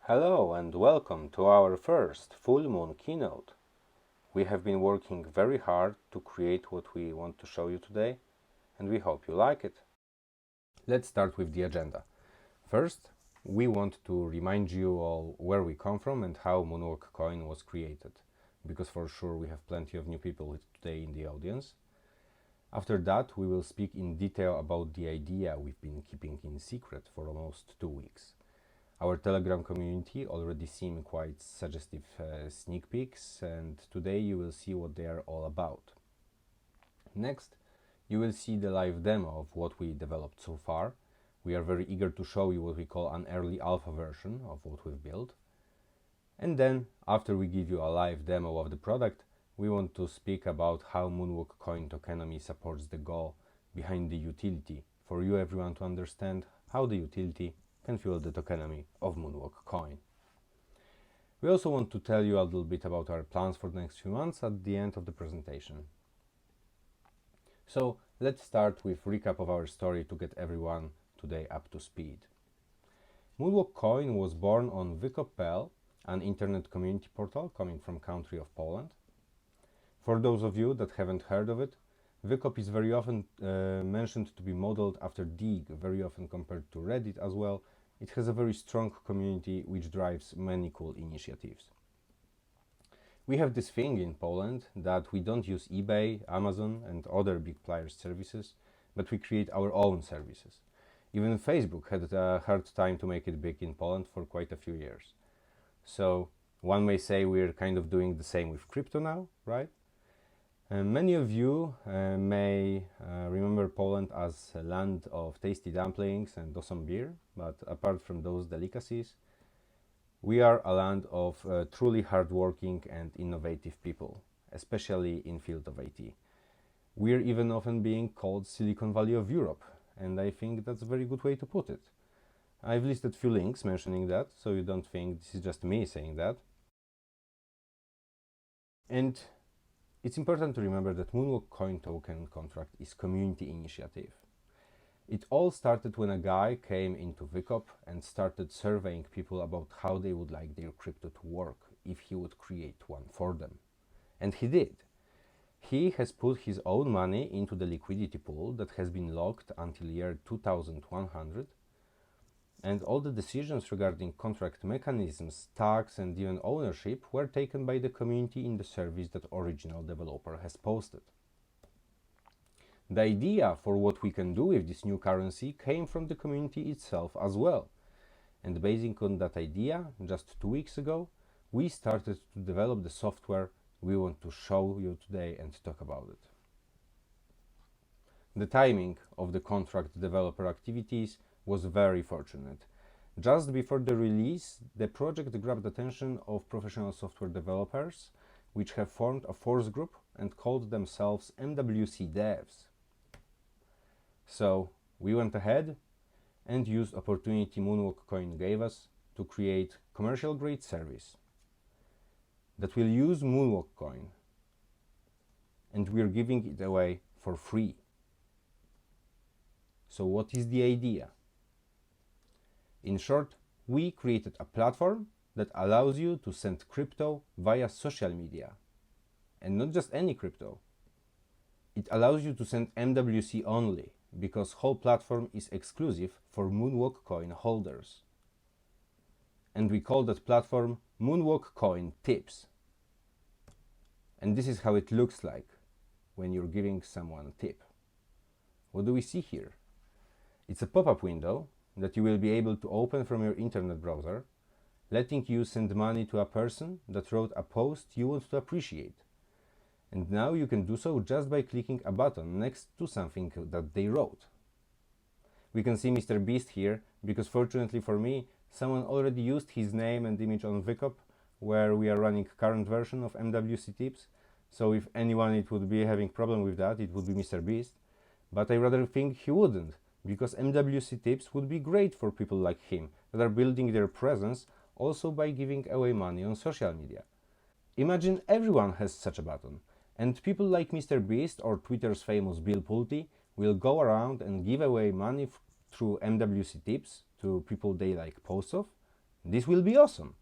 Hello and welcome to our first full moon keynote. We have been working very hard to create what we want to show you today, and we hope you like it. Let's start with the agenda. First, we want to remind you all where we come from and how MoonWalkCoin was created, because for sure we have plenty of new people today in the audience. After that, we will speak in detail about the idea we've been keeping in secret for almost 2 weeks. Our Telegram community already seemed quite suggestive sneak peeks, and today you will see what they are all about. Next, you will see the live demo of what we developed so far. We are very eager to show you what we call an early alpha version of what we've built. And then, after we give you a live demo of the product, we want to speak about how MoonWalkCoin tokenomics supports the goal behind the utility, for you everyone to understand how the utility can fuel the tokenomics of MoonWalkCoin. We also want to tell you a little bit about our plans for the next few months at the end of the presentation. So let's start with a recap of our story to get everyone today up to speed. MoonWalkCoin was born on Wykop.pl, an internet community portal coming from country of Poland. For those of you that haven't heard of it, Wykop is very often mentioned to be modeled after Dig, very often compared to Reddit as well. It has a very strong community which drives many cool initiatives. We have this thing in Poland that we don't use eBay, Amazon and other big players' services, but we create our own services. Even Facebook had a hard time to make it big in Poland for quite a few years. So one may say we're kind of doing the same with crypto now, right? Many of you may remember Poland as a land of tasty dumplings and awesome beer, but apart from those delicacies, we are a land of truly hardworking and innovative people, especially in field of IT. We're even often being called Silicon Valley of Europe, and I think that's a very good way to put it. I've listed few links mentioning that, so you don't think this is just me saying that. And it's important to remember that MoonWalkCoin token contract is community initiative. It all started when a guy came into Wykop and started surveying people about how they would like their crypto to work if he would create one for them. And he did. He has put his own money into the liquidity pool that has been locked until year 2100, and all the decisions regarding contract mechanisms, tax and even ownership were taken by the community in the service that original developer has posted. The idea for what we can do with this new currency came from the community itself as well. And based on that idea, just 2 weeks ago, we started to develop the software we want to show you today and talk about it. The timing of the contract developer activities was very fortunate. Just before the release, the project grabbed attention of professional software developers, which have formed a force group and called themselves MWC devs. So we went ahead and used opportunity MoonWalkCoin gave us to create commercial grade service that will use MoonWalkCoin, and we're giving it away for free. So what is the idea? In short, we created a platform that allows you to send crypto via social media. And not just any crypto. It allows you to send MWC only, because whole platform is exclusive for MoonWalkCoin holders. And we call that platform MoonWalkCoin Tips. And this is how it looks like when you're giving someone a tip. What do we see here? It's a pop-up window that you will be able to open from your internet browser, letting you send money to a person that wrote a post you want to appreciate. And now you can do so just by clicking a button next to something that they wrote. We can see Mr. Beast here because fortunately for me, someone already used his name and image on Wykop, where we are running current version of MWC Tips. So if anyone it would be having problem with that, it would be Mr. Beast. But I rather think he wouldn't, because MWC Tips would be great for people like him that are building their presence also by giving away money on social media. Imagine everyone has such a button, and people like Mr. Beast or Twitter's famous Bill Pulte will go around and give away money through MWC Tips to people they like posts of, This will be awesome.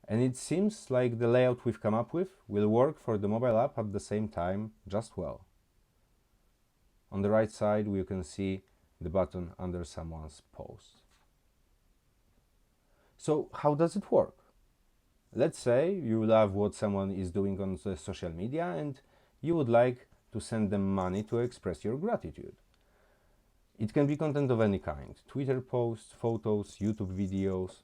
And it seems like the layout we've come up with will work for the mobile app at the same time just well. On the right side, we can see the button under someone's post. So how does it work? Let's say you love what someone is doing on the social media and you would like to send them money to express your gratitude. It can be content of any kind: Twitter posts, photos, YouTube videos.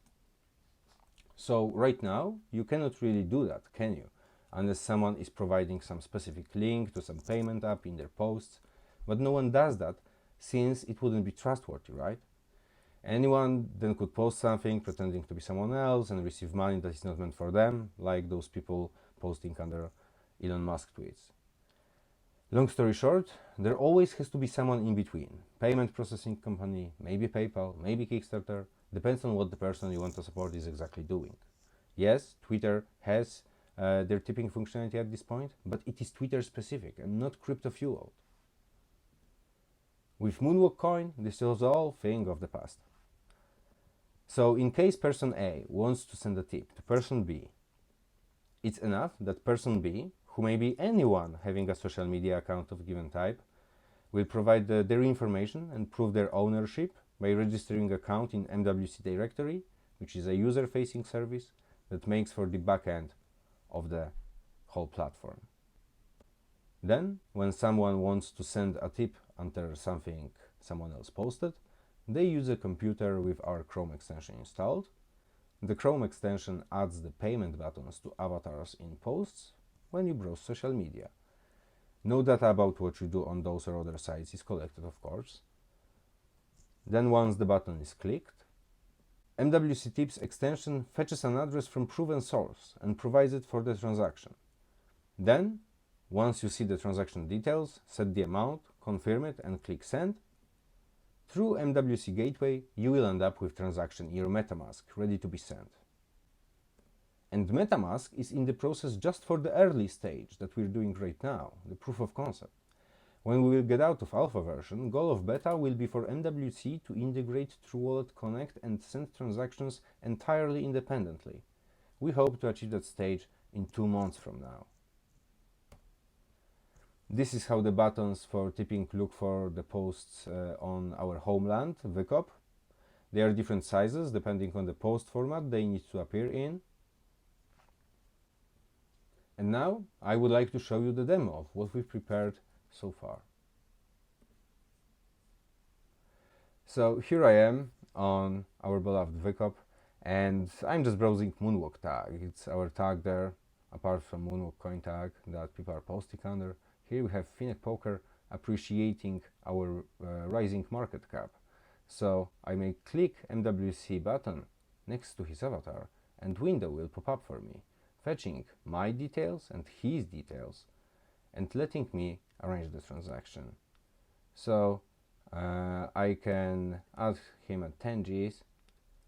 So right now, you cannot really do that, can you? Unless someone is providing some specific link to some payment app in their posts. But no one does that, since it wouldn't be trustworthy, right? Anyone then could post something pretending to be someone else and receive money that is not meant for them, like those people posting under Elon Musk tweets. Long story short, there always has to be someone in between. Payment processing company, maybe PayPal, maybe Kickstarter, depends on what the person you want to support is exactly doing. Yes, Twitter has their tipping functionality at this point, but it is Twitter specific and not crypto fueled. With MoonWalkCoin, this is all thing of the past. So in case person A wants to send a tip to person B, it's enough that person B, who may be anyone having a social media account of a given type, will provide their information and prove their ownership by registering an account in MWC directory, which is a user-facing service that makes for the backend of the whole platform. Then, when someone wants to send a tip under something someone else posted, they use a computer with our Chrome extension installed. The Chrome extension adds the payment buttons to avatars in posts when you browse social media. No data about what you do on those or other sites is collected, of course. Then once the button is clicked, MWC Tips extension fetches an address from proven source and provides it for the transaction. Then, once you see the transaction details, set the amount, confirm it and click send. Through MWC Gateway, you will end up with transaction in your MetaMask ready to be sent. And MetaMask is in the process just for the early stage that we're doing right now, the proof of concept. When we will get out of alpha version, goal of beta will be for MWC to integrate True Wallet Connect and send transactions entirely independently. We hope to achieve that stage in 2 months from now. This is how the buttons for tipping look for the posts on our homeland, VCOP. They are different sizes depending on the post format they need to appear in. And now I would like to show you the demo of what we've prepared so far. So here I am on our beloved VCOP and I'm just browsing Moonwalk tag. It's our tag there, apart from MoonWalkCoin tag that people are posting under. Here we have Finec Poker appreciating our rising market cap. So I may click MWC button next to his avatar and window will pop up for me, fetching my details and his details and letting me arrange the transaction. So I can add him at 10 Gs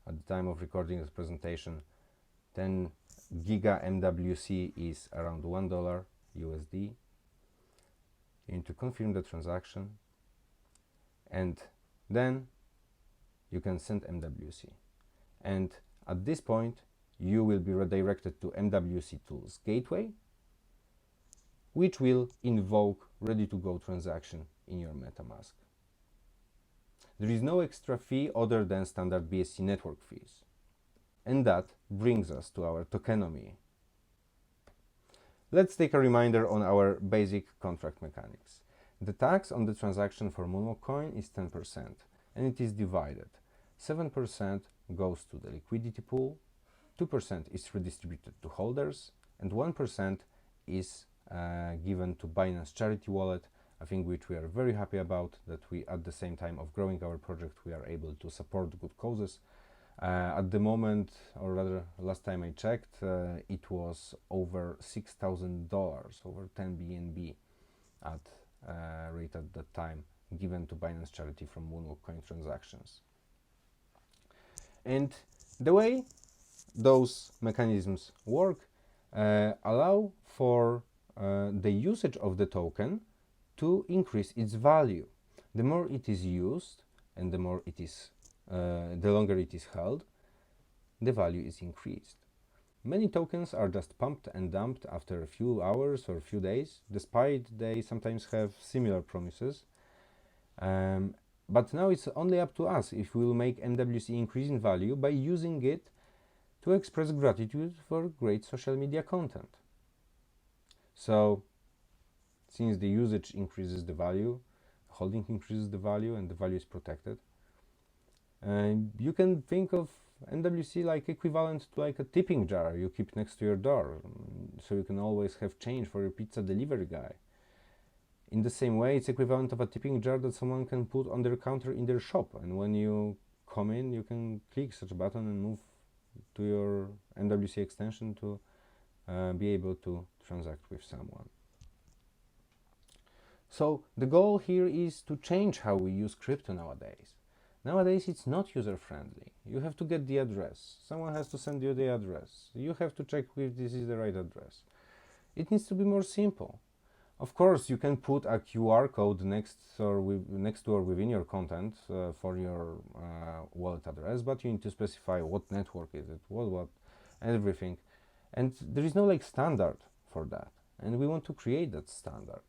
at the time of recording this presentation. 10 giga MWC is around $1 USD. You need to confirm the transaction and then you can send MWC. And at this point, you will be redirected to MWC Tools Gateway, which will invoke ready-to-go transaction in your MetaMask. There is no extra fee other than standard BSC network fees. And that brings us to our tokenomics. Let's take a reminder on our basic contract mechanics. The tax on the transaction for MoonWalkCoin is 10%, and it is divided. 7% goes to the liquidity pool, 2% is redistributed to holders, and 1% is given to Binance Charity Wallet, a thing which we are very happy about, that we, at the same time of growing our project, we are able to support good causes. At the moment, or rather last time I checked, it was over $6,000, over 10 BNB at rate at that time, given to Binance Charity from MoonWalkCoin transactions. And the way those mechanisms work allow for the usage of the token to increase its value. The more it is used and the more it is the longer it is held, the value is increased. Many tokens are just pumped and dumped after a few hours or a few days, despite they sometimes have similar promises. But now it's only up to us if we will make MWC increase in value by using it to express gratitude for great social media content. So, since the usage increases the value, holding increases the value, and the value is protected, you can think of MWC like equivalent to like a tipping jar you keep next to your door, so you can always have change for your pizza delivery guy. In the same way, it's equivalent of a tipping jar that someone can put on their counter in their shop, and when you come in, you can click such a button and move to your MWC extension to be able to transact with someone. So the goal here is to change how we use crypto nowadays. Nowadays it's not user-friendly. You have to get the address. Someone has to send you the address. You have to check if this is the right address. It needs to be more simple. Of course, you can put a QR code next to or within your content for your wallet address, but you need to specify what network is it, what, and everything. And there is no like standard for that. And we want to create that standard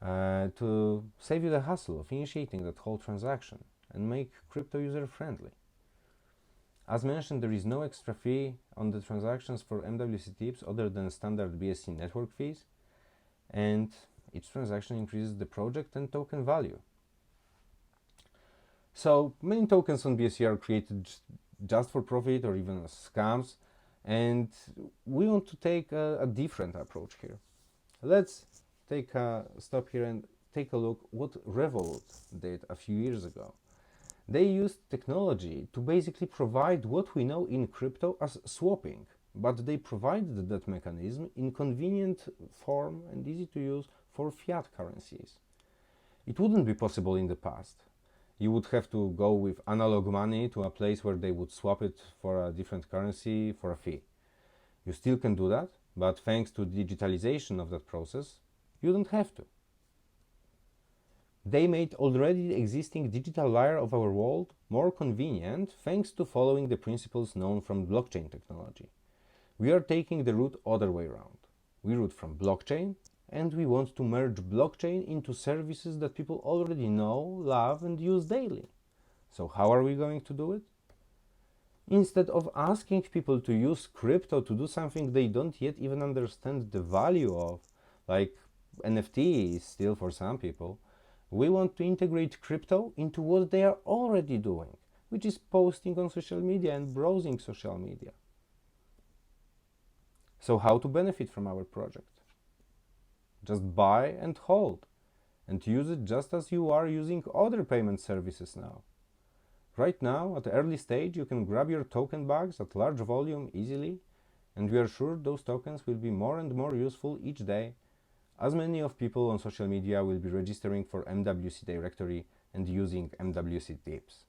to save you the hassle of initiating that whole transaction and make crypto user-friendly. As mentioned, there is no extra fee on the transactions for MWC tips other than standard BSC network fees, and each transaction increases the project and token value. So many tokens on BSC are created just for profit or even as scams, and we want to take a different approach here. Let's take a stop here and take a look what Revolut did a few years ago. They used technology to basically provide what we know in crypto as swapping, but they provided that mechanism in convenient form and easy to use for fiat currencies. It wouldn't be possible in the past. You would have to go with analog money to a place where they would swap it for a different currency for a fee. You still can do that, but thanks to digitalization of that process, you don't have to. They made already the existing digital layer of our world more convenient thanks to following the principles known from blockchain technology. We are taking the route other way around. We route from blockchain, and we want to merge blockchain into services that people already know, love, and use daily. So how are we going to do it? Instead of asking people to use crypto to do something they don't yet even understand the value of, like NFT is still for some people, we want to integrate crypto into what they are already doing, which is posting on social media and browsing social media. So how to benefit from our project? Just buy and hold, and use it just as you are using other payment services now. Right now, at the early stage, you can grab your token bags at large volume easily, and we are sure those tokens will be more and more useful each day, as many of people on social media will be registering for MWC directory and using MWC tips.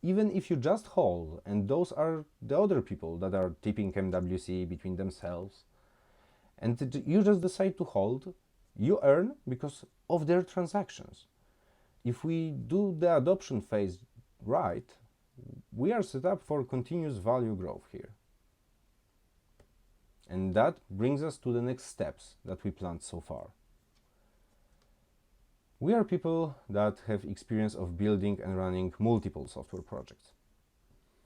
Even if you just hold, and those are the other people that are tipping MWC between themselves, and you just decide to hold, you earn because of their transactions. If we do the adoption phase right, we are set up for continuous value growth here. And that brings us to the next steps that we planned so far. We are people that have experience of building and running multiple software projects.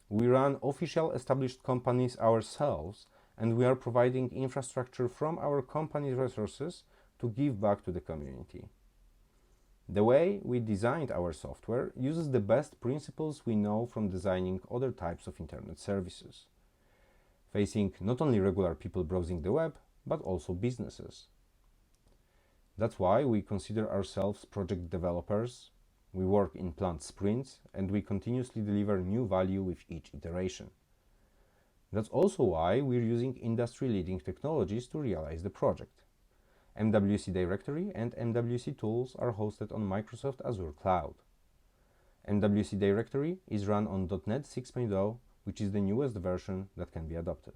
We run official established companies ourselves, and we are providing infrastructure from our company's resources to give back to the community. The way we designed our software uses the best principles we know from designing other types of internet services, facing not only regular people browsing the web, but also businesses. That's why we consider ourselves project developers. We work in planned sprints, and we continuously deliver new value with each iteration. That's also why we're using industry-leading technologies to realize the project. MWC Directory and MWC Tools are hosted on Microsoft Azure Cloud. MWC Directory is run on .NET 6.0, which is the newest version that can be adopted.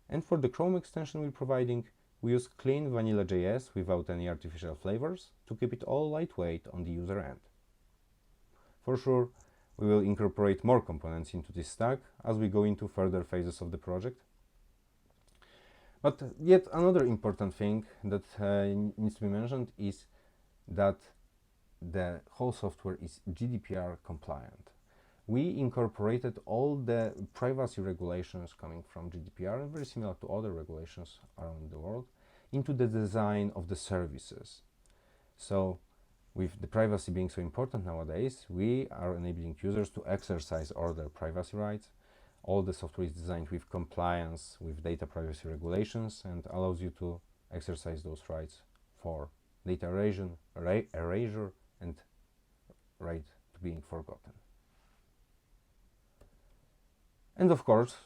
And for the Chrome extension we're providing, we use clean vanilla JS without any artificial flavors to keep it all lightweight on the user end. For sure, we will incorporate more components into this stack as we go into further phases of the project. But yet another important thing that needs to be mentioned is that the whole software is GDPR compliant. We incorporated all the privacy regulations coming from GDPR, very similar to other regulations around the world, into the design of the services. So with the privacy being so important nowadays, we are enabling users to exercise all their privacy rights. All the software is designed with compliance with data privacy regulations and allows you to exercise those rights for data erasure and right to being forgotten. And of course,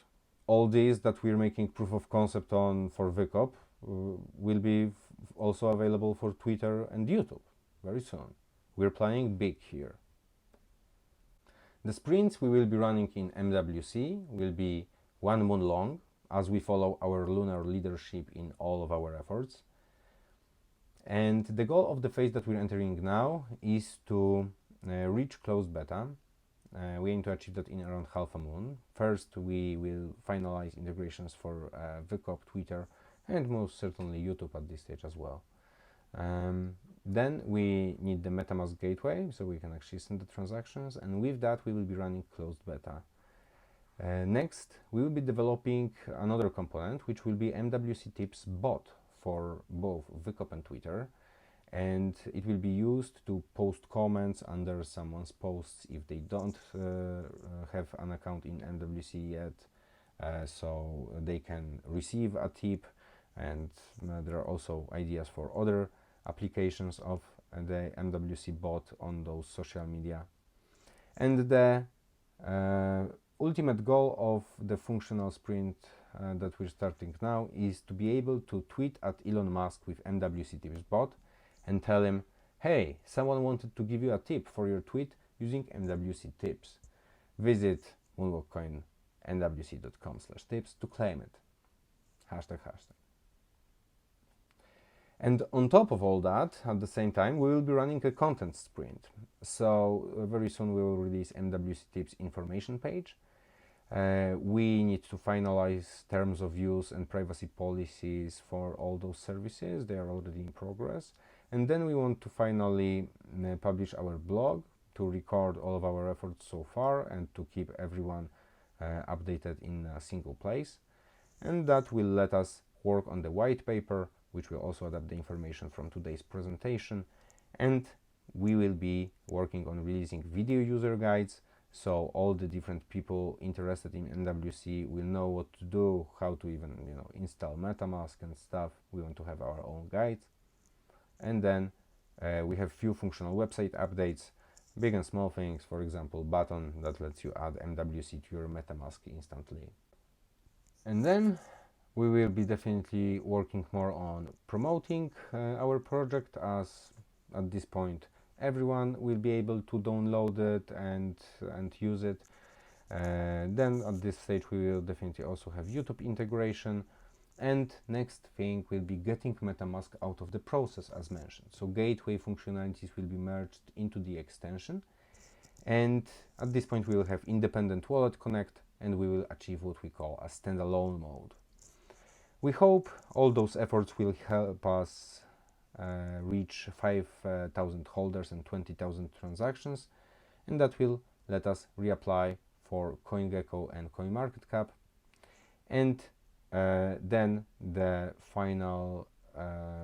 all these that we're making proof of concept on for VCOP will be also available for Twitter and YouTube very soon. We're planning big here. The sprints we will be running in MWC will be 1 moon long, as we follow our lunar leadership in all of our efforts. And the goal of the phase that we're entering now is to reach closed beta. We aim to achieve that in around half a moon. First, we will finalize integrations for VCOP, Twitter, and most certainly YouTube at this stage as well. Then we need the MetaMask gateway, so we can actually send the transactions, and with that we will be running closed beta. Next, we will be developing another component, which will be MWC Tips bot for both VCOP and Twitter, and it will be used to post comments under someone's posts if they don't have an account in MWC yet, so they can receive a tip. And there are also ideas for other applications of the MWC bot on those social media. And the ultimate goal of the functional sprint that we're starting now is to be able to tweet at Elon Musk with MWC Tips bot and tell him, hey, someone wanted to give you a tip for your tweet using MWC Tips. Visit MoonWalkCoin nwc.com/tips to claim it. ###. And on top of all that, at the same time, we will be running a content sprint. So very soon we will release MWC Tips information page. We need to finalize terms of use and privacy policies for all those services. They are already in progress. And then we want to finally publish our blog to record all of our efforts so far and to keep everyone updated in a single place. And that will let us work on the white paper, which will also adapt the information from today's presentation. And we will be working on releasing video user guides, so all the different people interested in MWC will know what to do, how to even install MetaMask and stuff. We want to have our own guides. And then we have few functional website updates, big and small things, for example, button that lets you add MWC to your MetaMask instantly. And then we will be definitely working more on promoting our project, as at this point everyone will be able to download it and use it. Then at this stage we will definitely also have YouTube integration, and next thing will be getting MetaMask out of the process as mentioned. So gateway functionalities will be merged into the extension, and at this point we will have independent wallet connect, and we will achieve what we call a standalone mode. We hope all those efforts will help us reach 5,000 holders and 20,000 transactions, and that will let us reapply for CoinGecko and CoinMarketCap. And then the final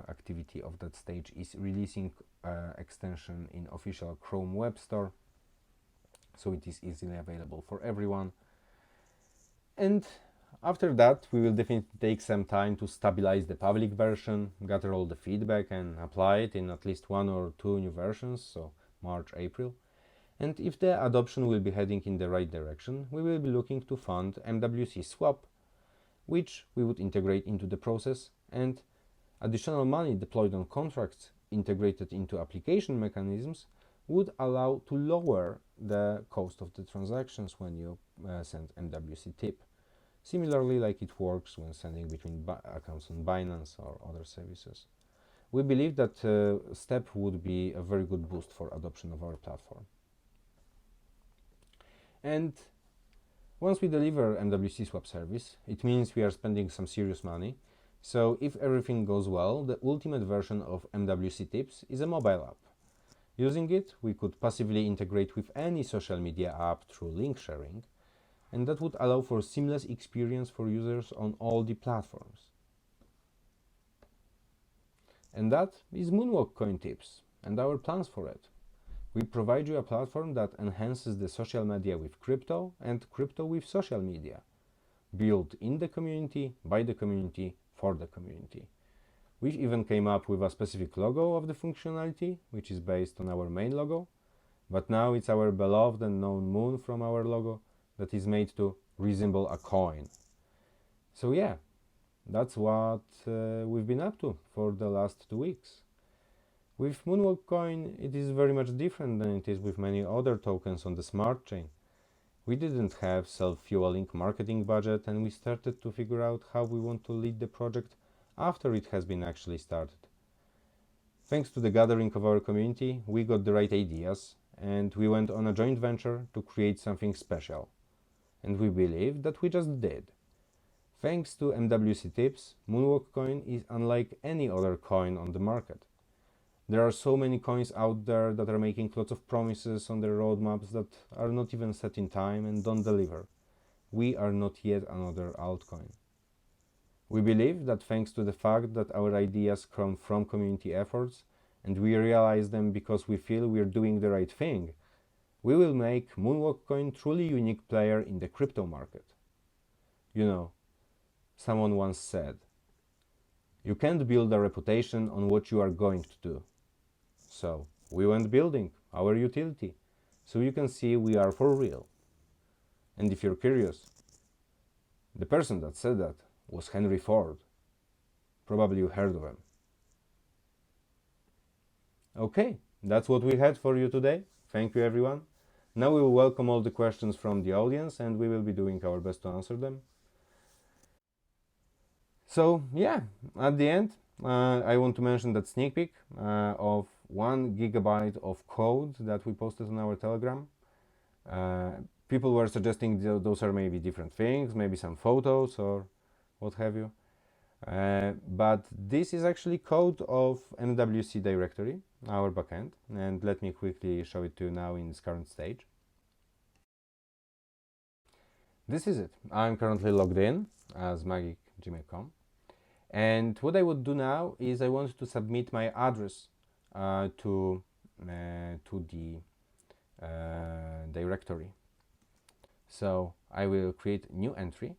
activity of that stage is releasing extension in official Chrome web store, so it is easily available for everyone. And after that, we will definitely take some time to stabilize the public version, gather all the feedback and apply it in at least 1 or 2 new versions, so March, April. And if the adoption will be heading in the right direction, we will be looking to fund MWC Swap, which we would integrate into the process, and additional money deployed on contracts integrated into application mechanisms would allow to lower the cost of the transactions when you send MWC tip. Similarly, like it works when sending between accounts on Binance or other services. We believe that step would be a very good boost for adoption of our platform. And once we deliver MWC swap service, it means we are spending some serious money. So if everything goes well, the ultimate version of MWC Tips is a mobile app. Using it, we could passively integrate with any social media app through link sharing, and that would allow for a seamless experience for users on all the platforms. And that is MoonWalkCoin Tips and our plans for it. We provide you a platform that enhances the social media with crypto and crypto with social media, built in the community, by the community, for the community. We even came up with a specific logo of the functionality, which is based on our main logo, but now it's our beloved and known moon from our logo that is made to resemble a coin. So yeah, that's what we've been up to for the last 2 weeks. With MoonWalkCoin, it is very much different than it is with many other tokens on the smart chain. We didn't have self-fueling marketing budget, and we started to figure out how we want to lead the project after it has been actually started. Thanks to the gathering of our community, we got the right ideas, and we went on a joint venture to create something special. And we believe that we just did. Thanks to MWC Tips, MoonWalkCoin is unlike any other coin on the market. There are so many coins out there that are making lots of promises on their roadmaps that are not even set in time and don't deliver. We are not yet another altcoin. We believe that thanks to the fact that our ideas come from community efforts and we realize them because we feel we're doing the right thing, we will make MoonWalkCoin truly unique player in the crypto market. You know, someone once said, you can't build a reputation on what you are going to do. So we went building our utility, so you can see we are for real. And if you're curious, the person that said that was Henry Ford. Probably you heard of him. Okay, that's what we had for you today. Thank you everyone. Now we will welcome all the questions from the audience and we will be doing our best to answer them. So yeah, at the end, I want to mention that sneak peek of 1 gigabyte of code that we posted on our Telegram. People were suggesting those are maybe different things, maybe some photos or what have you. But this is actually code of MWC directory, our backend, and let me quickly show it to you now in its current stage. This is it. I'm currently logged in as magic@gmail.com. And what I would do now is I want to submit my address to the directory. So I will create a new entry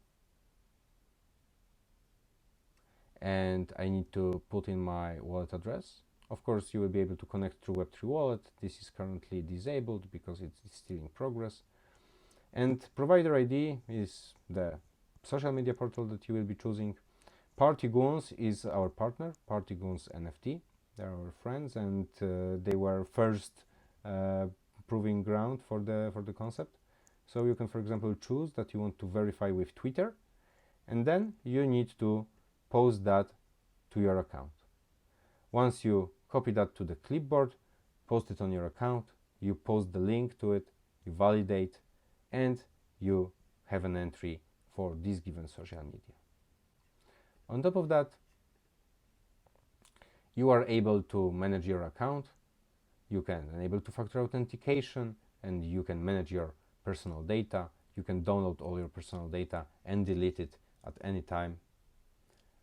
and I need to put in my wallet address. Of course, you will be able to connect through Web3 wallet. This is currently disabled because it's still in progress. And provider ID is the social media portal that you will be choosing. Partygoons is our partner, Partygoons NFT. They're our friends, and they were first proving ground for the concept. So you can, for example, choose that you want to verify with Twitter, and then you need to post that to your account. Once you copy that to the clipboard, post it on your account, you post the link to it, you validate, and you have an entry for this given social media. On top of that, you are able to manage your account, you can enable two-factor authentication, and you can manage your personal data. You can download all your personal data and delete it at any time.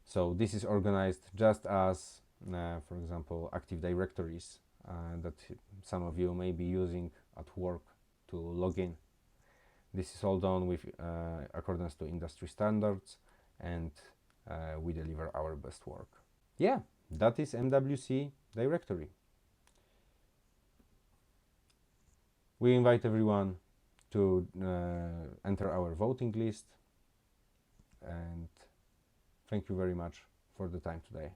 So this is organized just as, for example, Active Directories that some of you may be using at work to log in. This is all done with accordance to industry standards, and we deliver our best work. Yeah, that is MWC directory. We invite everyone to enter our voting list, and thank you very much for the time today.